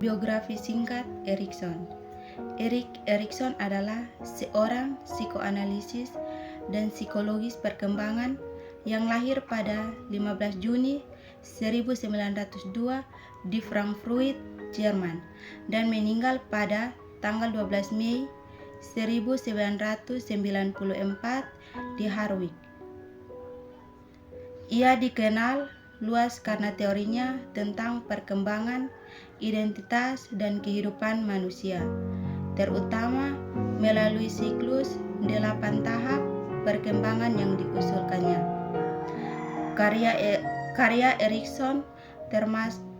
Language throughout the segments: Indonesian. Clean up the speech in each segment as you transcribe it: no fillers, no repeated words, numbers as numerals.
Biografi singkat Erikson. Erik Erikson adalah seorang psikoanalisis dan psikologis perkembangan yang lahir pada 15 Juni 1902 di Frankfurt, Jerman, dan meninggal pada tanggal 12 Mei 1994 di Harwich. Ia dikenal luas karena teorinya tentang perkembangan identitas dan kehidupan manusia, terutama melalui siklus 8 tahap perkembangan yang diusulkannya. Karya Erikson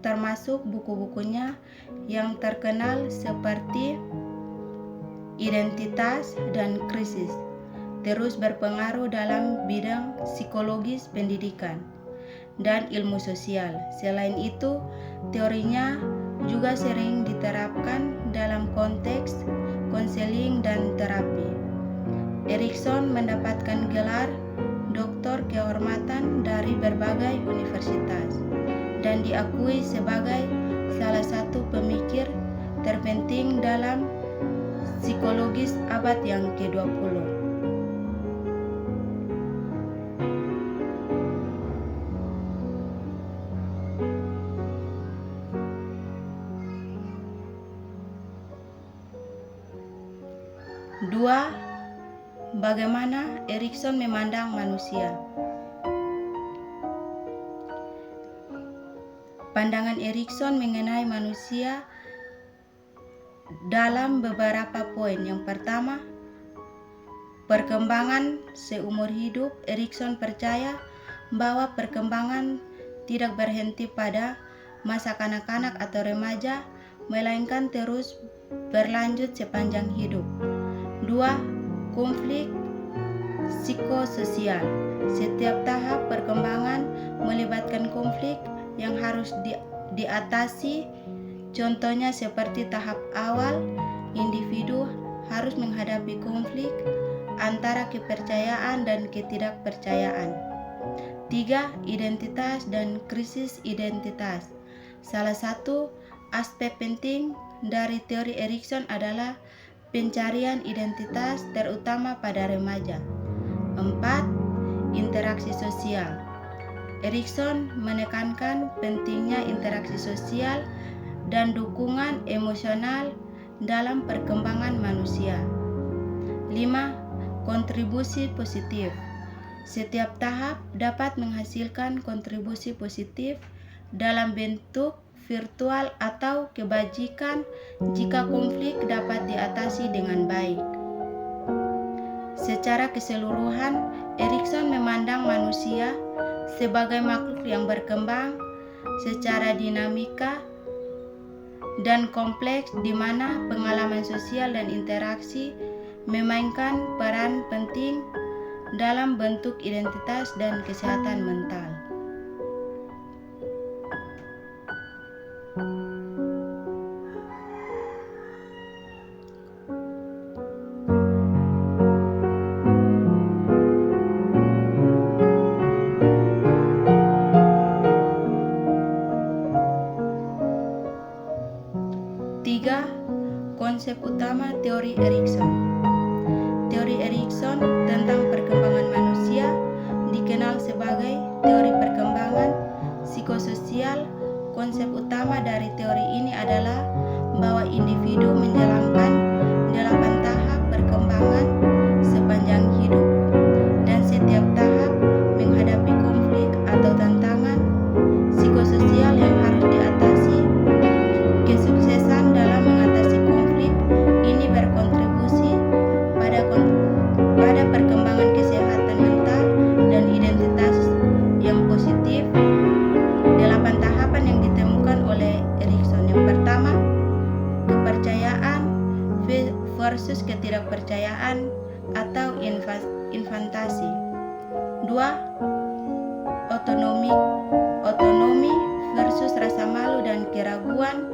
termasuk buku-bukunya yang terkenal seperti Identitas dan Krisis, terus berpengaruh dalam bidang psikologis pendidikan dan ilmu sosial. Selain itu, teorinya juga sering diterapkan dalam konteks konseling dan terapi. Erikson mendapatkan gelar doktor kehormatan dari berbagai universitas dan diakui sebagai salah satu pemikir terpenting dalam psikologis abad yang ke-20. Dua, bagaimana Erikson memandang manusia? Pandangan Erikson mengenai manusia dalam beberapa poin. Yang pertama, perkembangan seumur hidup. Erikson percaya bahwa perkembangan tidak berhenti pada masa kanak-kanak atau remaja, melainkan terus berlanjut sepanjang hidup. 2. Konflik psikososial. Setiap tahap perkembangan melibatkan konflik yang harus diatasi. Contohnya seperti tahap awal, individu harus menghadapi konflik antara kepercayaan dan ketidakpercayaan. 3. Identitas dan krisis identitas. Salah satu aspek penting dari teori Erikson adalah pencarian identitas, terutama pada remaja. 4. Interaksi sosial. Erikson menekankan pentingnya interaksi sosial dan dukungan emosional dalam perkembangan manusia. 5. Kontribusi positif. Setiap tahap dapat menghasilkan kontribusi positif dalam bentuk virtual atau kebajikan jika konflik dapat diatasi dengan baik. Secara keseluruhan, Erikson memandang manusia sebagai makhluk yang berkembang secara dinamika dan kompleks, di mana pengalaman sosial dan interaksi memainkan peran penting dalam bentuk identitas dan kesehatan mental. Konsep utama teori Erikson. Teori Erikson tentang perkembangan manusia dikenal sebagai teori perkembangan psikososial. Konsep utama dari teori ini adalah bahwa individu menjalankan 8 tahap perkembangan sepanjang hidup, dan setiap tahap menghadapi konflik atau tantangan psikososial yang harus diatasi. Kesuksesan dalam mengatasi konflik ini berkontribusi pada perkembangan kesehatan mental dan identitas yang positif. 8 tahapan yang ditemukan oleh Erikson. Yang pertama, kepercayaan versus ketidakpercayaan atau infantasi. 2. Otonomi versus rasa malu dan keraguan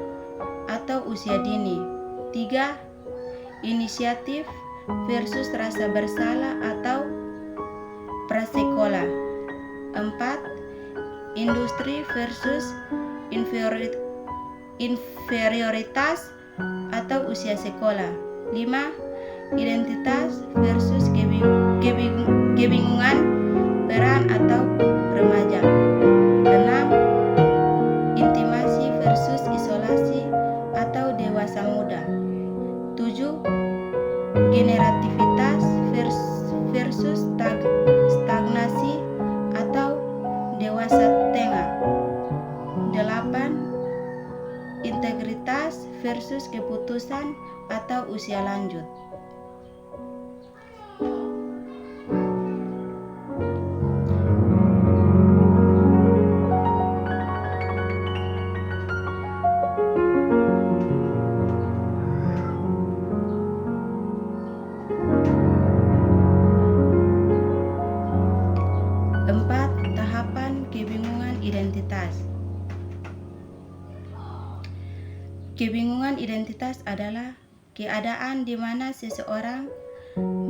atau usia dini. 3. Inisiatif versus rasa bersalah atau prasekolah. 4. Industri versus inferioritas atau usia sekolah. 5. Identitas versus kebingungan peran atau remaja. 6. Intimasi versus isolasi atau dewasa muda. 7. Generativitas versus stagnasi atau dewasa tengah. 8. Integritas versus keputusan atau usia lanjut. Kebingungan identitas adalah keadaan di mana seseorang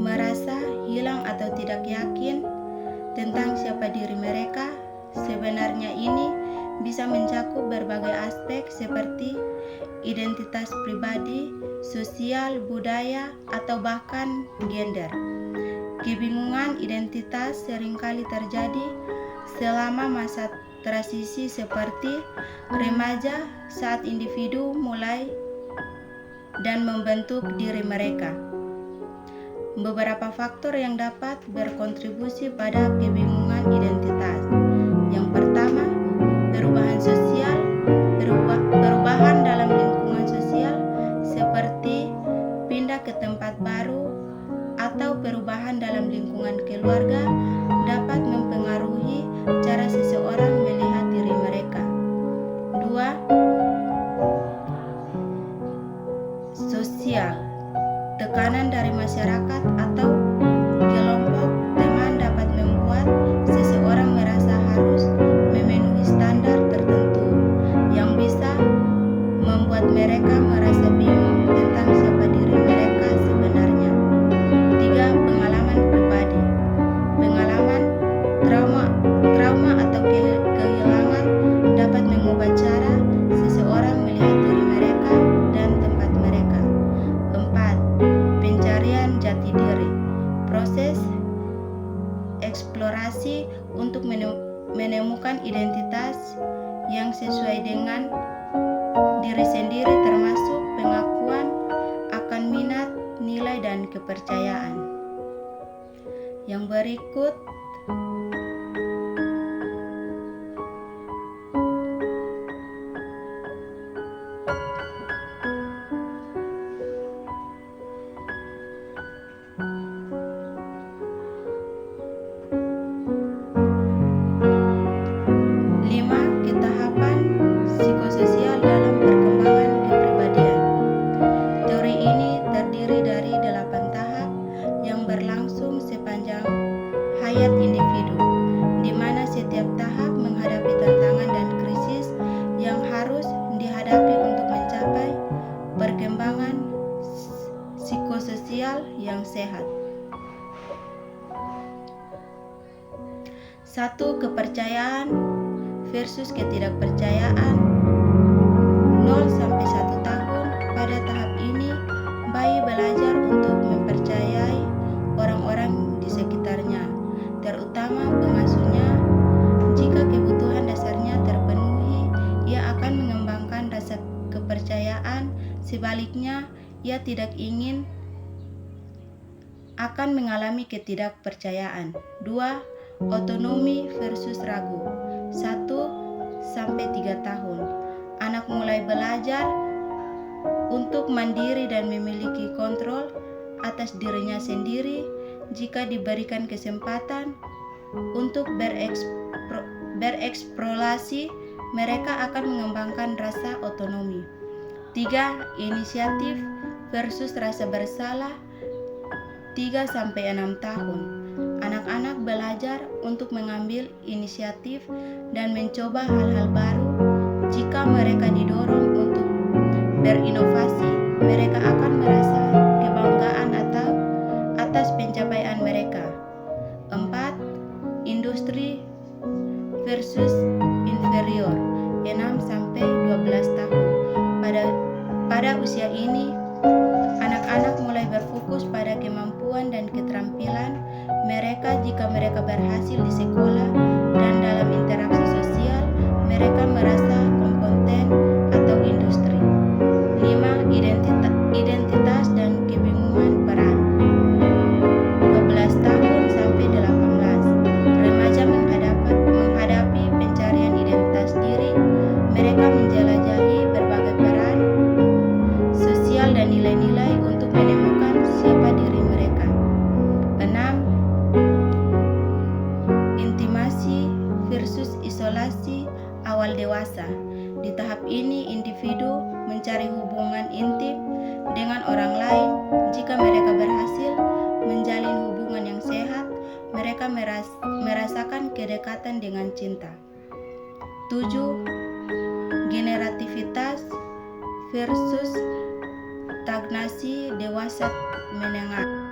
merasa hilang atau tidak yakin tentang siapa diri mereka. Sebenarnya ini bisa mencakup berbagai aspek seperti identitas pribadi, sosial, budaya, atau bahkan gender. Kebingungan identitas seringkali terjadi selama masa transisi seperti remaja, saat individu mulai dan membentuk diri mereka. Beberapa faktor yang dapat berkontribusi pada kebingungan identitas. Yang pertama, perubahan sosial. Perubahan dalam lingkungan sosial seperti pindah ke tempat baru atau perubahan dalam lingkungan keluarga dapat mempengaruhi cara seseorang melihat diri mereka. 2. Sosial. Tekanan dari masyarakat atau kelompok teman dapat membuat seseorang merasa harus memenuhi standar tertentu yang bisa membuat mereka merasa bingung tentang siapa diri mereka sebenarnya. 3. Pengalaman pribadi. Pengalaman trauma atau kehilangan dapat mengubah cara seseorang melihat diri mereka dan tempat mereka. 4. Pencarian jati diri. Proses eksplorasi untuk menemukan identitas yang sesuai dengan diri sendiri termasuk pengakuan akan minat, nilai, dan kepercayaan. Yang berikut hayat individu, di mana setiap tahap menghadapi tantangan dan krisis yang harus dihadapi untuk mencapai perkembangan psikososial yang sehat. 1. Kepercayaan versus ketidakpercayaan. 0-1 tahun. Pada tahap ini, bayi belajar untuk mempercayai orang-orang di sekitarnya, terutama pengasuhnya. Jika kebutuhan dasarnya terpenuhi, ia akan mengembangkan rasa kepercayaan. Sebaliknya, ia tidak ingin akan mengalami ketidakpercayaan. 2. Otonomi versus ragu. 1-3 tahun. Anak mulai belajar untuk mandiri dan memiliki kontrol atas dirinya sendiri. Jika diberikan kesempatan untuk bereksplorasi, mereka akan mengembangkan rasa otonomi. 3. Inisiatif versus rasa bersalah. 3-6 tahun. Anak-anak belajar untuk mengambil inisiatif dan mencoba hal-hal baru. Jika mereka didorong untuk berinovasi, mereka akan merasa kebanggaan atas pencapaian mereka. 4. Industri versus inferior. 6-12 tahun. Pada usia ini, anak-anak mulai berfokus pada kemampuan dan keterampilan mereka. Jika mereka berhasil di sekolah dan dalam interaksi sosial, mereka merasa kompeten atau industri. 5. Identitas dan kebingungan peran. 12 tahun sampai 18, remaja menghadapi pencarian identitas diri. Mereka menjelajahi berbagai peran sosial dan nilai-nilai untuk menemukan siapa diri mereka. 6. Intimasi versus isolasi awal dewasa. Di tahap ini, individu mencari hubungan intim dengan orang lain. Jika mereka berhasil menjalin hubungan yang sehat, mereka merasakan kedekatan dengan cinta. 7. Generativitas versus stagnasi dewasa menengah.